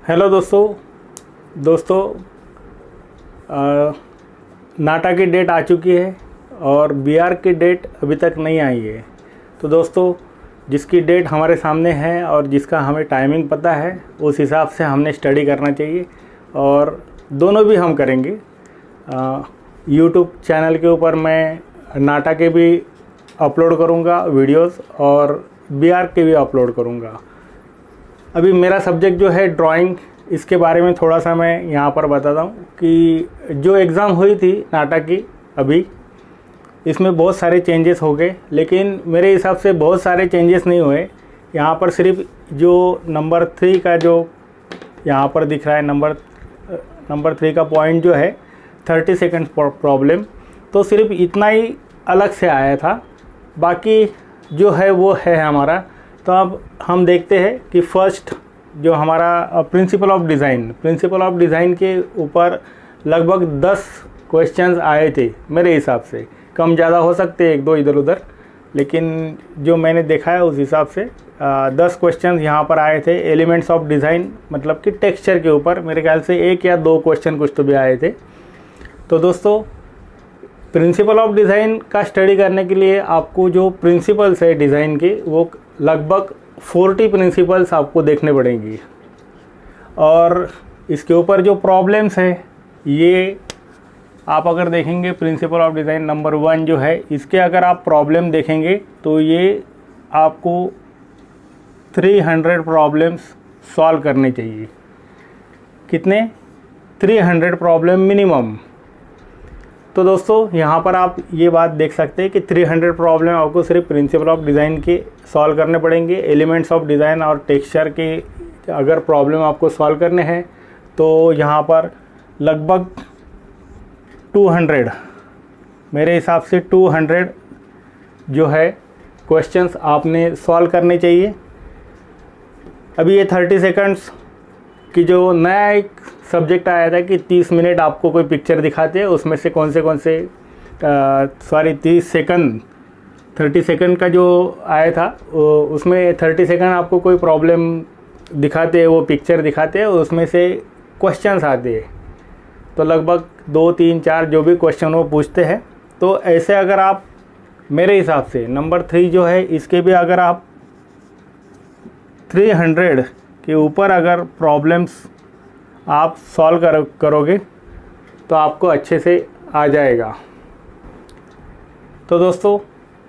Hello दोस्तों नाटा की date आ चुकी है और बीआर की डेट अभी तक नहीं आई है। तो दोस्तों जिसकी डेट हमारे सामने है और जिसका हमें टाइमिंग पता है उस हिसाब से हमने स्टडी करना चाहिए और दोनों भी हम करेंगे। यूट्यूब चैनल के ऊपर मैं नाटा के भी अपलोड करूँगा वीडियोस और बीआर के भी अपलोड करूँगा। अभी मेरा सब्जेक्ट जो है ड्राइंग, इसके बारे में थोड़ा सा मैं यहाँ पर बताता हूँ कि जो एग्ज़ाम हुई थी नाटा की अभी, इसमें बहुत सारे चेंजेस हो गए, लेकिन मेरे हिसाब से बहुत सारे चेंजेस नहीं हुए। यहाँ पर सिर्फ जो नंबर 3 का जो यहाँ पर दिख रहा है नंबर 3 का पॉइंट जो है 30 सेकंड प्रॉब्लम, तो सिर्फ इतना ही अलग से आया था, बाकी जो है वो है हमारा। तो अब हम देखते हैं कि फर्स्ट जो हमारा प्रिंसिपल ऑफ डिज़ाइन के ऊपर लगभग 10 क्वेश्चंस आए थे मेरे हिसाब से। कम ज़्यादा हो सकते हैं, 1-2 इधर उधर, लेकिन जो मैंने देखा है उस हिसाब से 10 क्वेश्चंस यहाँ पर आए थे। एलिमेंट्स ऑफ डिज़ाइन मतलब कि टेक्सचर के ऊपर मेरे ख्याल से 1 या 2 क्वेश्चन कुछ तो भी आए थे। तो दोस्तों प्रिंसिपल ऑफ डिज़ाइन का स्टडी करने के लिए आपको जो प्रिंसिपल्स है डिज़ाइन के, वो लगभग 40 प्रिंसिपल्स आपको देखने पड़ेंगी और इसके ऊपर जो प्रॉब्लम्स है ये आप अगर देखेंगे प्रिंसिपल ऑफ डिज़ाइन नंबर 1 जो है, इसके अगर आप प्रॉब्लम देखेंगे तो ये आपको 300 प्रॉब्लम्स सॉल्व करने चाहिए। कितने? 300 प्रॉब्लम मिनिमम। तो दोस्तों यहाँ पर आप ये बात देख सकते हैं कि 300 प्रॉब्लम आपको सिर्फ प्रिंसिपल ऑफ डिज़ाइन के सॉल्व करने पड़ेंगे। एलिमेंट्स ऑफ डिज़ाइन और टेक्सचर के अगर प्रॉब्लम आपको सॉल्व करने हैं तो यहाँ पर लगभग 200, मेरे हिसाब से 200 जो है क्वेश्चंस आपने सॉल्व करने चाहिए। अभी ये 30 सेकंड्स कि जो नया एक सब्जेक्ट आया था कि 30 मिनट आपको कोई पिक्चर दिखाते हैं, उसमें से कौन से 30 सेकंड का जो आया था उसमें 30 सेकंड आपको कोई प्रॉब्लम दिखाते हैं, वो पिक्चर दिखाते हैं, उसमें से क्वेश्चंस आते हैं। तो लगभग 2, 3, 4 जो भी क्वेश्चन वो पूछते हैं। तो ऐसे अगर आप मेरे हिसाब से नंबर 3 जो है इसके भी अगर आप 300 के ऊपर अगर प्रॉब्लम्स आप सॉल्व करोगे तो आपको अच्छे से आ जाएगा। तो दोस्तों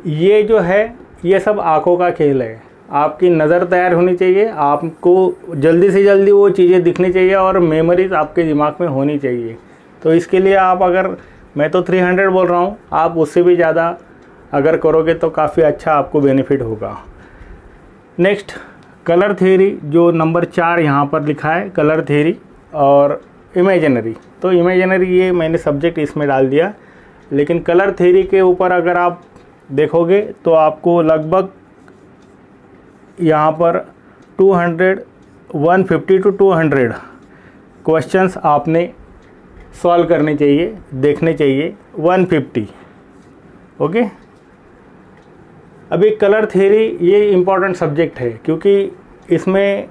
ये जो है ये सब आँखों का खेल है। आपकी नज़र तैयार होनी चाहिए, आपको जल्दी से जल्दी वो चीज़ें दिखनी चाहिए और मेमोरीज आपके दिमाग में होनी चाहिए। तो इसके लिए आप अगर, मैं तो 300 बोल रहा हूँ, आप उससे भी ज़्यादा अगर करोगे तो काफ़ी अच्छा आपको बेनिफिट होगा। नेक्स्ट कलर थ्योरी जो नंबर 4 यहाँ पर लिखा है, कलर थ्योरी और इमेजिनरी। तो इमेजिनरी ये मैंने सब्जेक्ट इसमें डाल दिया, लेकिन कलर थ्योरी के ऊपर अगर आप देखोगे तो आपको लगभग यहाँ पर 150 to 200 क्वेश्चंस आपने सॉल्व करने चाहिए, देखने चाहिए 150। ओके, अभी कलर थ्योरी ये इम्पॉर्टेंट सब्जेक्ट है क्योंकि इसमें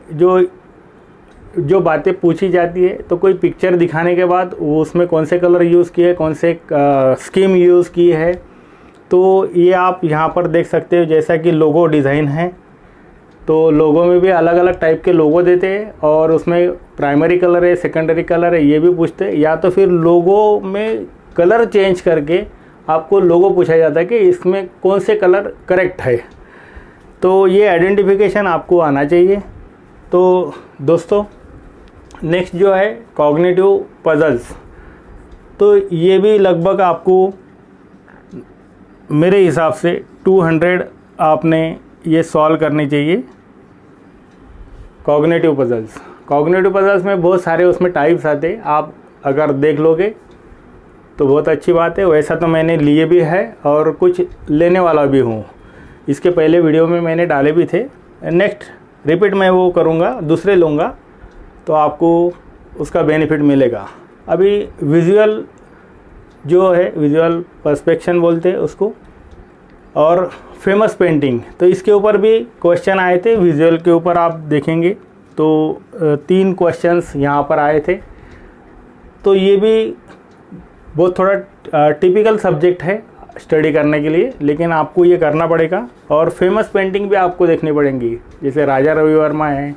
जो बातें पूछी जाती है, तो कोई पिक्चर दिखाने के बाद वो उसमें कौन से कलर यूज़ किए, कौन से स्कीम यूज़ की है, तो ये आप यहाँ पर देख सकते हो। जैसा कि लोगो डिज़ाइन है तो लोगो में भी अलग अलग टाइप के लोगो देते हैं और उसमें प्राइमरी कलर है, सेकेंडरी कलर है, ये भी पूछते हैं। या तो फिर लोगो में कलर चेंज करके आपको लोगो पूछा जाता है कि इसमें कौन से कलर करेक्ट है। तो ये आइडेंटिफिकेशन आपको आना चाहिए। तो दोस्तों नेक्स्ट जो है कॉग्निटिव पजल्स, तो ये भी लगभग आपको मेरे हिसाब से 200 आपने ये सॉल्व करनी चाहिए। कॉग्निटिव पजल्स में बहुत सारे उसमें टाइप्स आते हैं, आप अगर देख लोगे तो बहुत अच्छी बात है। वैसा तो मैंने लिए भी है और कुछ लेने वाला भी हूँ, इसके पहले वीडियो में मैंने डाले भी थे। नेक्स्ट रिपीट मैं वो करूँगा, दूसरे लूँगा तो आपको उसका बेनिफिट मिलेगा। अभी विजुअल जो है, विजुअल पर्सपेक्शन बोलते हैं उसको, और फेमस पेंटिंग, तो इसके ऊपर भी क्वेश्चन आए थे। विजुअल के ऊपर आप देखेंगे तो 3 क्वेश्चंस यहाँ पर आए थे। तो ये भी बहुत थोड़ा टिपिकल सब्जेक्ट है स्टडी करने के लिए, लेकिन आपको ये करना पड़ेगा। और फेमस पेंटिंग भी आपको देखनी पड़ेंगी, जैसे राजा रवि वर्मा है,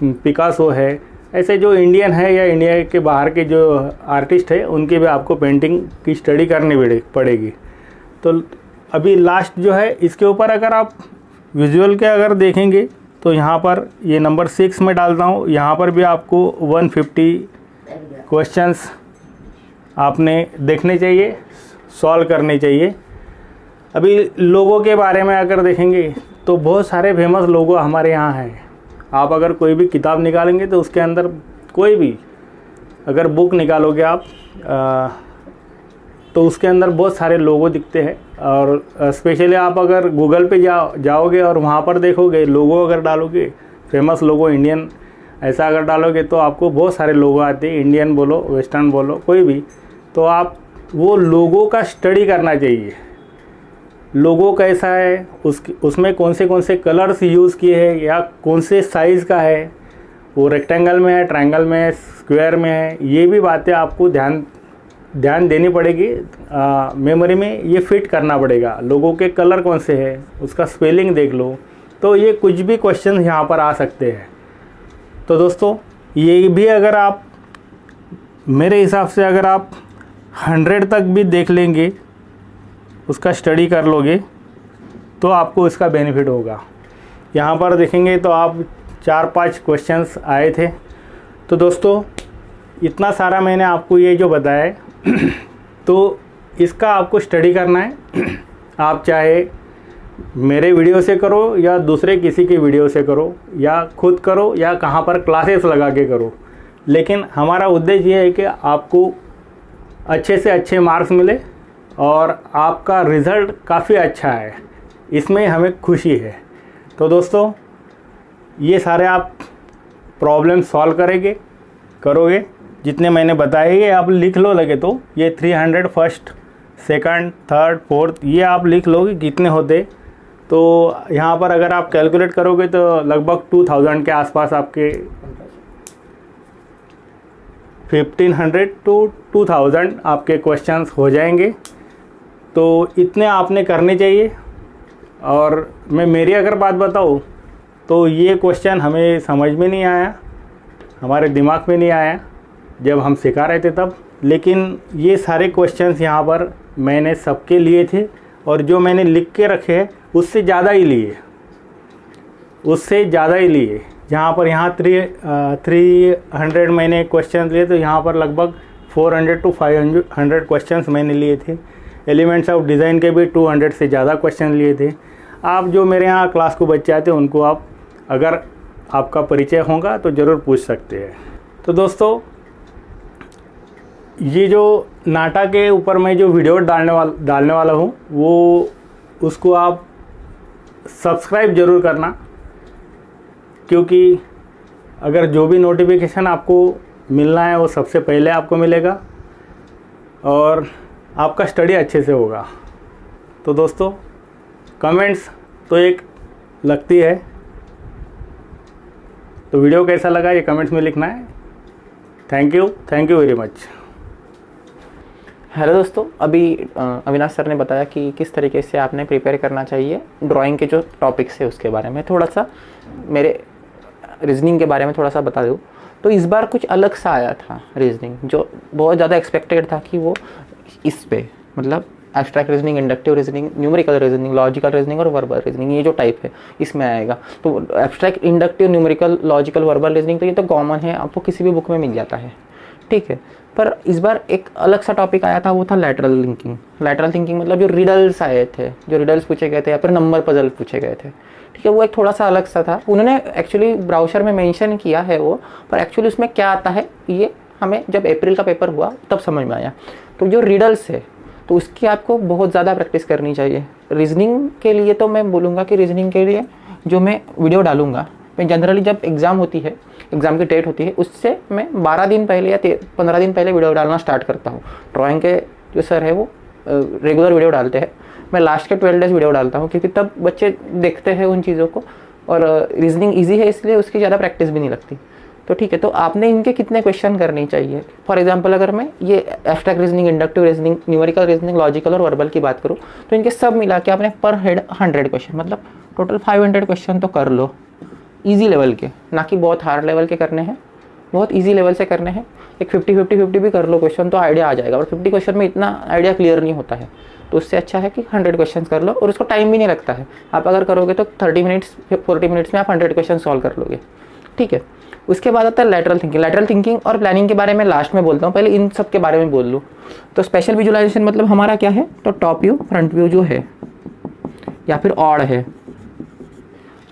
पिकासो है, ऐसे जो इंडियन है या इंडिया के बाहर के जो आर्टिस्ट है उनकी भी आपको पेंटिंग की स्टडी करनी पड़ेगी। तो अभी लास्ट जो है इसके ऊपर अगर आप विजुअल के अगर देखेंगे तो यहाँ पर ये नंबर 6 में डालता हूँ, यहाँ पर भी आपको 150 क्वेश्चंस आपने देखने चाहिए, सॉल्व करने चाहिए। अभी लोगों के बारे में अगर देखेंगे तो बहुत सारे फेमस लोगो हमारे यहाँ हैं। आप अगर कोई भी किताब निकालेंगे तो उसके अंदर कोई भी अगर बुक निकालोगे आप तो उसके अंदर बहुत सारे लोगो दिखते हैं। और स्पेशली आप अगर गूगल पे जाओगे और वहाँ पर देखोगे लोगो अगर डालोगे, फेमस लोगो इंडियन ऐसा अगर डालोगे तो आपको बहुत सारे लोगो आते हैं, इंडियन बोलो वेस्टर्न बोलो कोई भी। तो आप वो लोगो का स्टडी करना चाहिए, लोगो कैसा है, उसमें कौन से कलर्स यूज़ किए हैं या कौन से साइज़ का है, वो रेक्टेंगल में है, ट्रायंगल में है, स्क्वायर में है, ये भी बातें आपको ध्यान देनी पड़ेगी। मेमोरी में ये फिट करना पड़ेगा। लोगों के कलर कौन से है, उसका स्पेलिंग देख लो। तो ये कुछ भी क्वेश्चन यहाँ पर आ सकते हैं। तो दोस्तों ये भी अगर आप मेरे हिसाब से अगर आप 100 तक भी देख लेंगे, उसका स्टडी कर लोगे तो आपको इसका बेनिफिट होगा। यहाँ पर देखेंगे तो आप 4-5 क्वेश्चंस आए थे। तो दोस्तों इतना सारा मैंने आपको ये जो बताया है तो इसका आपको स्टडी करना है। आप चाहे मेरे वीडियो से करो या दूसरे किसी की वीडियो से करो या खुद करो या कहाँ पर क्लासेस लगा के करो, लेकिन हमारा उद्देश्य ये है कि आपको अच्छे से अच्छे मार्क्स मिले और आपका रिज़ल्ट काफ़ी अच्छा है, इसमें हमें खुशी है। तो दोस्तों ये सारे आप प्रॉब्लम सॉल्व करोगे जितने मैंने बताए, ये आप लिख लो लगे तो ये 300 फर्स्ट, सेकंड, थर्ड, फोर्थ ये आप लिख लोगे कितने होते। तो यहाँ पर अगर आप कैलकुलेट करोगे तो लगभग 2000 के आसपास आपके 1500 to 2000 आपके क्वेश्चंस हो जाएंगे। तो इतने आपने करने चाहिए। और मैं मेरी अगर बात बताऊँ तो ये क्वेश्चन हमें समझ में नहीं आया, हमारे दिमाग में नहीं आया जब हम सिखा रहे थे तब, लेकिन ये सारे क्वेश्चंस यहाँ पर मैंने सबके लिए थे और जो मैंने लिख के रखे हैं उससे ज़्यादा ही लिए। जहाँ पर यहाँ 300 मैंने क्वेश्चन लिए तो यहाँ पर लगभग 400 to 500 क्वेश्चंस मैंने लिए थे। एलिमेंट्स ऑफ डिज़ाइन के भी 200 से ज़्यादा क्वेश्चन लिए थे। आप जो मेरे यहाँ क्लास को बच्चे आते हैं उनको आप अगर आपका परिचय होगा तो ज़रूर पूछ सकते हैं। तो दोस्तों ये जो नाटा के ऊपर मैं जो वीडियो डालने वाला हूँ वो उसको आप सब्सक्राइब ज़रूर करना, क्योंकि अगर जो भी नोटिफिकेशन आपको मिलना है वो सबसे पहले आपको मिलेगा और आपका स्टडी अच्छे से होगा। तो दोस्तों कमेंट्स तो एक लगती है, तो वीडियो कैसा लगा ये कमेंट्स में लिखना है। Thank you very much. Hello दोस्तों, अभी अविनाश सर ने बताया कि किस तरीके से आपने प्रिपेयर करना चाहिए ड्राइंग के जो टॉपिक्स है उसके बारे में। थोड़ा सा मेरे रीजनिंग के बारे में थोड़ा सा बता दूँ तो इस बार कुछ अलग सा आया था रीजनिंग, जो बहुत ज़्यादा एक्सपेक्टेड था कि वो इस पे मतलब abstract reasoning, inductive reasoning, numerical reasoning, logical reasoning और वर्बल रीजनिंग, ये जो टाइप है इसमें आएगा। तो abstract, inductive, numerical, logical, verbal reasoning तो ये तो कॉमन है, आपको किसी भी बुक में मिल जाता है, ठीक है। पर इस बार एक अलग सा टॉपिक आया था, वो था लैटरल थिंकिंग। लैटरल थिंकिंग मतलब जो रिडल्स आए थे, जो रिडल्स पूछे गए थे या फिर नंबर पजल पूछे गए थे, ठीक है, वो एक थोड़ा सा अलग सा था। उन्होंने एक्चुअली ब्राउज़र में मेंशन किया है वो, पर एक्चुअली उसमें क्या आता है ये हमें जब अप्रैल का पेपर हुआ तब समझ में आया। तो जो रिडल्स है तो उसकी आपको बहुत ज़्यादा प्रैक्टिस करनी चाहिए। रीजनिंग के लिए तो मैं बोलूँगा कि रीजनिंग के लिए जो मैं वीडियो डालूँगा, मैं जनरली जब एग्ज़ाम होती है, एग्ज़ाम की डेट होती है, उससे मैं 12 दिन पहले या 15 दिन पहले वीडियो डालना स्टार्ट करता हूँ। ड्राइंग के जो सर है वो रेगुलर वीडियो डालते हैं, मैं लास्ट के 12 डेज़ वीडियो डालता हूँ, क्योंकि तब बच्चे देखते हैं उन चीज़ों को और रीजनिंग ईजी है इसलिए उसकी ज़्यादा प्रैक्टिस भी नहीं लगती। तो ठीक है, तो आपने इनके कितने क्वेश्चन करने चाहिए। फॉर एग्जांपल अगर मैं ये abstract reasoning, inductive reasoning, numerical reasoning, logical और वर्बल की बात करूँ तो इनके सब मिला के आपने पर हेड 100 क्वेश्चन, मतलब टोटल 500 क्वेश्चन तो कर लो ईजी लेवल के, ना कि बहुत हार्ड लेवल के करने हैं, बहुत ईजी लेवल से करने हैं। एक 50-50-50 भी कर लो क्वेश्चन तो आइडिया आ जाएगा, और 50 क्वेश्चन में इतना आइडिया क्लियर नहीं होता है। तो उससे अच्छा है कि 100 क्वेश्चन कर लो, और उसको टाइम भी नहीं लगता है। आप अगर करोगे तो 30 मिनट्स 40 मिनट्स में आप 100 क्वेश्चन सॉल्व कर लोगे। ठीक है, उसके बाद आता है लैटरल थिंकिंग। लैटरल थिंकिंग और प्लानिंग के बारे में लास्ट में बोलता हूँ, पहले इन सब के बारे में बोल लूँ। तो स्पेशल विजुअलाइजेशन मतलब हमारा क्या है, तो टॉप व्यू, फ्रंट व्यू जो है या फिर ऑड है।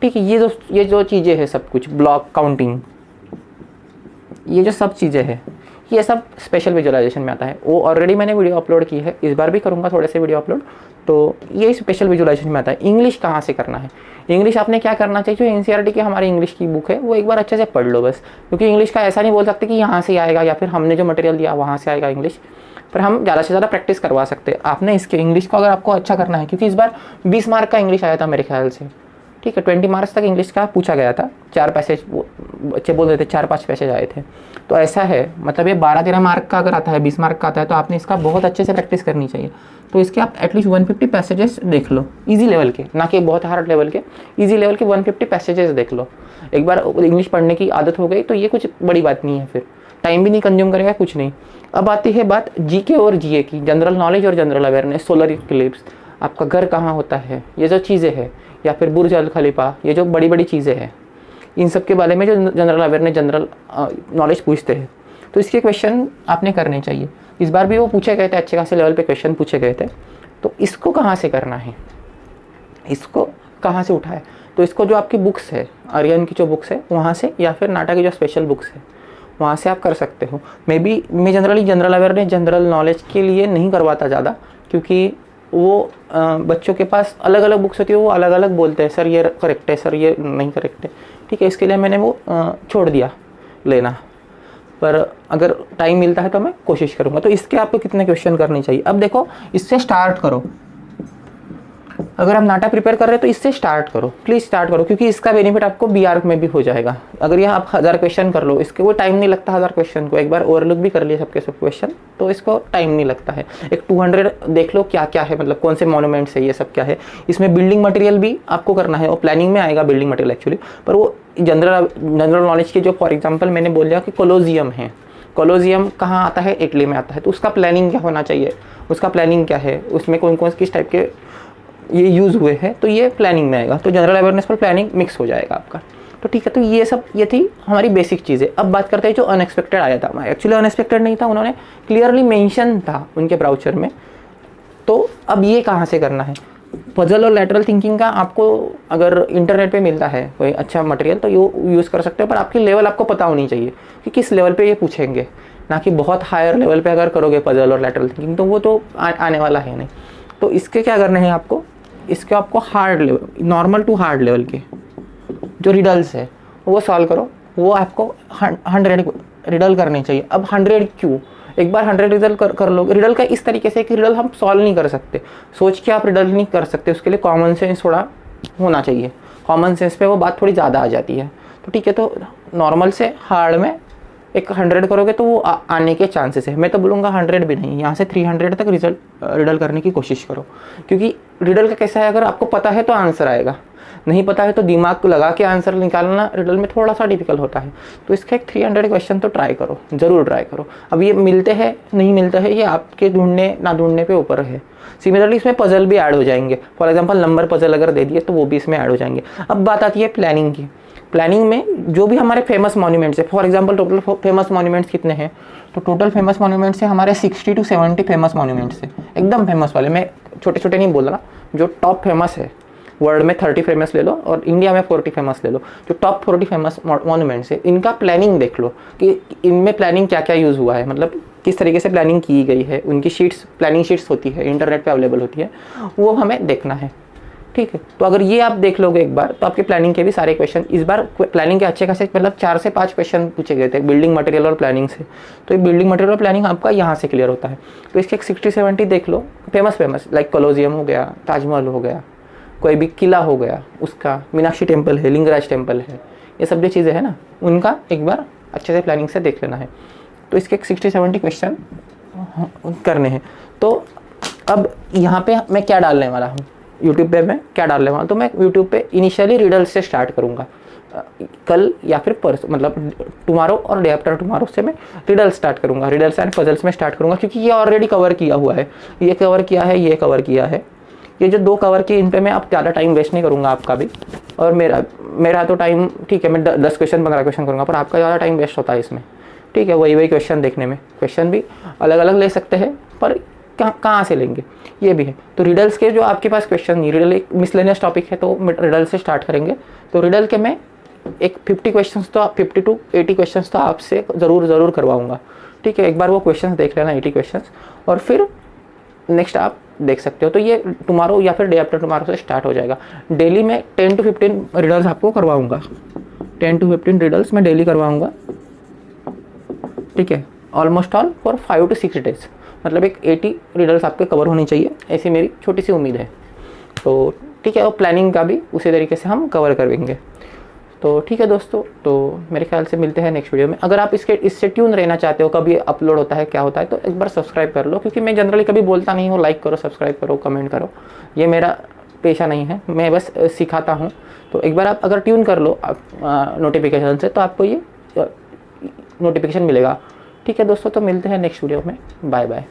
ठीक है, ये जो चीज़ें हैं सब कुछ, ब्लॉक काउंटिंग, ये जो सब चीज़ें हैं ये सब स्पेशल विजुअलाइजेशन में आता है। वो ऑलरेडी मैंने वीडियो अपलोड की है, इस बार भी करूँगा थोड़े से वीडियो अपलोड। तो ये स्पेशल विजुअलाइजेशन में आता है। इंग्लिश कहाँ से करना है, इंग्लिश आपने क्या करना चाहिए, जो एनसीईआरटी की हमारी इंग्लिश की बुक है वो एक बार अच्छे से पढ़ लो बस। क्योंकि इंग्लिश का ऐसा नहीं बोल सकते कि यहाँ से आएगा या फिर हमने जो मटेरियल दिया वहाँ से आएगा इंग्लिश, पर हम ज़्यादा से ज़्यादा प्रैक्टिस करवा सकते हैं आपने इसके इंग्लिश को, अगर आपको अच्छा करना है। क्योंकि इस बार 20 मार्क का इंग्लिश आया था मेरे ख्याल से। ठीक है, 20 मार्क्स तक इंग्लिश का पूछा गया था। 4 पैसेज बच्चे बोल रहे थे, 4-5 पैसेज आए थे। तो ऐसा है, मतलब ये 12-13 मार्क का अगर आता है, 20 मार्क का आता है, तो आपने इसका बहुत अच्छे से प्रैक्टिस करनी चाहिए। तो इसके आप एटलीस्ट 150 पैसेजेस देख लो, इजी लेवल के, ना कि बहुत हार्ड लेवल के, इजी लेवल के 150 पैसेजेस देख लो। एक बार इंग्लिश पढ़ने की आदत हो गई तो ये कुछ बड़ी बात नहीं है, फिर टाइम भी नहीं कंज्यूम करेगा, कुछ नहीं। अब आती है बात जीके और जीए की, जनरल नॉलेज और जनरल अवेयरनेस, सोलर इक्लिप्स, आपका घर कहाँ होता है, ये जो चीज़ें हैं, या फिर बुर्ज अल खलीफा, ये जो बड़ी बड़ी चीज़ें हैं, इन सब के बारे में जो जनरल अवेयरनेस, जनरल नॉलेज पूछते हैं, तो इसके क्वेश्चन आपने करने चाहिए। इस बार भी वो पूछे गए थे, अच्छे खासे लेवल पे क्वेश्चन पूछे गए थे। तो इसको कहाँ से करना है, इसको कहाँ से उठाए, तो इसको जो आपकी बुक्स है, आर्यन की जो बुक्स है वहाँ से, या फिर नाटा की जो स्पेशल बुक्स है वहाँ से आप कर सकते हो। मैं generally general awareness, general knowledge के लिए नहीं करवाता ज़्यादा, क्योंकि वो बच्चों के पास अलग अलग बुक्स होती है, वो अलग अलग बोलते हैं, सर ये करेक्ट है, सर ये नहीं करेक्ट है। ठीक है, इसके लिए मैंने वो छोड़ दिया लेना, पर अगर टाइम मिलता है तो मैं कोशिश करूँगा। तो इसके आपको कितने क्वेश्चन करने चाहिए, अब देखो इससे स्टार्ट करो। अगर आप नाटा प्रिपेयर कर रहे हो तो इससे स्टार्ट करो, प्लीज़ स्टार्ट करो, क्योंकि इसका बेनिफिट आपको बीआर में भी हो जाएगा। अगर यह आप 1000 क्वेश्चन कर लो, इसके वो टाइम नहीं लगता 1000 क्वेश्चन को, एक बार ओवरलुक भी कर लिए सबके सब क्वेश्चन, तो इसको टाइम नहीं लगता है। एक 200 देख लो क्या क्या है, मतलब कौन से मॉन्यूमेंट्स है, ये सब क्या है। इसमें बिल्डिंग मटेरियल भी आपको करना है, और प्लानिंग में आएगा बिल्डिंग मटेरियल एक्चुअली, पर वो जनरल नॉलेज के जो फॉर एग्जाम्पल मैंने बोल दिया कि कोलोजियम है, कोलोजियम कहाँ आता है, इटली में आता है, तो उसका प्लानिंग क्या होना चाहिए, उसका प्लानिंग क्या है, उसमें कौन कौन किस टाइप के ये यूज़ हुए हैं, तो ये प्लानिंग में आएगा। तो जनरल अवेयरनेस पर प्लानिंग मिक्स हो जाएगा आपका। तो ठीक है, तो ये सब ये थी हमारी बेसिक चीज़ें। अब बात करते हैं जो अनएक्सपेक्टेड आया था, एक्चुअली अनएक्सपेक्टेड नहीं था, उन्होंने क्लियरली मेंशन था उनके ब्राउचर में। तो अब ये कहाँ से करना है, पजल और लैटरल थिंकिंग का आपको अगर इंटरनेट पे मिलता है कोई अच्छा मटेरियल तो ये यूज़ कर सकते हो, पर आपकी लेवल आपको पता होनी चाहिए कि किस लेवल पे ये पूछेंगे, ना कि बहुत हायर लेवल पे अगर करोगे पजल और लैटरल थिंकिंग तो वो तो आने वाला है नहीं। तो इसके क्या करने हैं आपको, इसके आपको hard level, normal to hard level के जो रिडल्स है वो सॉल्व करो। वो आपको 100 रिडल करने चाहिए। अब 100 क्यों, एक बार 100 रिडल कर लोगे। रिडल का इस तरीके से कि रिडल हम सॉल्व नहीं कर सकते, सोच के आप रिडल नहीं कर सकते, उसके लिए कॉमन सेंस थोड़ा होना चाहिए। कॉमन सेंस पे वो बात थोड़ी ज़्यादा आ जाती है। तो ठीक है, तो नॉर्मल से हार्ड में एक 100 करोगे तो वो आने के चांसेस है। मैं तो बोलूँगा 100 भी नहीं, यहाँ से 300 तक रिडल करने की कोशिश करो, क्योंकि रिडल का कैसा है, अगर आपको पता है तो आंसर आएगा, नहीं पता है तो दिमाग लगा के आंसर निकालना रिडल में थोड़ा सा डिफिकल्ट होता है। तो इसका एक 300 क्वेश्चन तो ट्राई करो, ज़रूर ट्राई करो। अब ये मिलते हैं नहीं मिलते हैं ये आपके ढूंढने ना ढूंढने पे ऊपर है। सिमिलरली इसमें पजल भी ऐड हो जाएंगे, फॉर एग्जांपल नंबर पजल अगर दे दिए तो वो भी इसमें ऐड हो जाएंगे। अब बात आती है प्लानिंग की। प्लानिंग में जो भी हमारे फेमस मॉन्यूमेंट्स है, for example total famous monuments कितने हैं, तो टोटल फेमस मॉन्यूमेंट्स है हमारे 60 to 70 फेमस मॉन्यूमेंट्स है, एकदम फेमस वाले। मैं छोटे छोटे नहीं बोल रहा, जो टॉप फेमस है वर्ल्ड में 30 फेमस ले लो और इंडिया में 40 फेमस ले लो। जो टॉप 40 फेमस मॉन्यूमेंट्स है इनका प्लानिंग देख लो कि इनमें प्लानिंग क्या क्या यूज़ हुआ है, मतलब किस तरीके से प्लानिंग की गई है। उनकी शीट्स, प्लानिंग शीट्स होती है, इंटरनेट पे अवेलेबल होती है, वो हमें देखना है। ठीक है, तो अगर ये आप देख लोगे एक बार तो आपके प्लानिंग के भी सारे क्वेश्चन, इस बार प्लानिंग के अच्छे खासे मतलब 4 से 5 क्वेश्चन पूछे गए थे बिल्डिंग मटेरियल और प्लानिंग से। तो ये बिल्डिंग मटेरियल और प्लानिंग आपका यहाँ से क्लियर होता है। तो इसके 60-70 देख लो फेमस लाइक कोलोजियम हो गया, ताजमहल हो गया, कोई भी किला हो गया उसका, मीनाक्षी टेम्पल है, लिंगराज टेम्पल है, ये सब जो चीज़ें हैं ना उनका एक बार अच्छे से प्लानिंग से देख लेना है। तो इसके 60-70 क्वेश्चन करने हैं। तो अब यहाँ पे मैं क्या डालने वाला हूँ, यूट्यूब पे मैं क्या डालने वाला हूँ, तो मैं यूट्यूब पे इनिशियली रिडल्स से स्टार्ट करूँगा। कल या फिर परसों, मतलब टुमारो और डे आफ्टर टुमारो से मैं रिडल्स स्टार्ट करूँगा, रिडल्स एंड पजल्स में स्टार्ट करूँगा, क्योंकि ये ऑलरेडी कवर किया हुआ है, ये कवर किया है, ये कवर किया है, ये जो 2 कवर किए इन पे मैं अब ज़्यादा टाइम वेस्ट नहीं करूँगा आपका भी, और मेरा तो टाइम ठीक है, मैं 10 क्वेश्चन 15 क्वेश्चन करूँगा, पर आपका ज़्यादा टाइम वेस्ट होता है इसमें, ठीक है। वही क्वेश्चन देखने में, क्वेश्चन भी अलग अलग ले सकते हैं, पर कहाँ से लेंगे ये भी है। तो रिडल्स के जो आपके पास क्वेश्चन नहीं, रिडल एक मिसलेनियस टॉपिक है, तो रिडल से स्टार्ट करेंगे। तो रिडल के मैं एक 50 क्वेश्चंस तो 50 to 80 क्वेश्चंस तो आपसे ज़रूर करवाऊँगा, ठीक है। एक बार वो क्वेश्चंस देख लेना 80 क्वेश्चंस, और फिर नेक्स्ट आप देख सकते हो। तो ये टुमारो या फिर डे आफ्टर टुमारो से स्टार्ट हो जाएगा। डेली में 10 to 15 रिडल्स आपको करवाऊँगा, 10 to 15 रिडल्स मैं डेली करवाऊँगा, ठीक है। Almost all for 5 to 6 days, मतलब एक 80 रिडल्स आपके कवर होनी चाहिए, ऐसी मेरी छोटी सी उम्मीद है। तो ठीक है, और प्लानिंग का भी उसी तरीके से हम कवर करेंगे। तो ठीक है दोस्तों, तो मेरे ख्याल से मिलते हैं नेक्स्ट वीडियो में। अगर आप इससे ट्यून रहना चाहते हो, कभी अपलोड होता है क्या होता है, तो एक बार सब्सक्राइब कर लो, क्योंकि मैं जनरली कभी बोलता नहीं हूँ लाइक करो, सब्सक्राइब करो, कमेंट करो, ये मेरा पेशा नहीं है, मैं बस सिखाता हूँ। तो एक बार आप अगर ट्यून कर लो नोटिफिकेशन से, तो आपको ये नोटिफिकेशन मिलेगा, ठीक है दोस्तों। तो मिलते हैं नेक्स्ट वीडियो में, बाय बाय।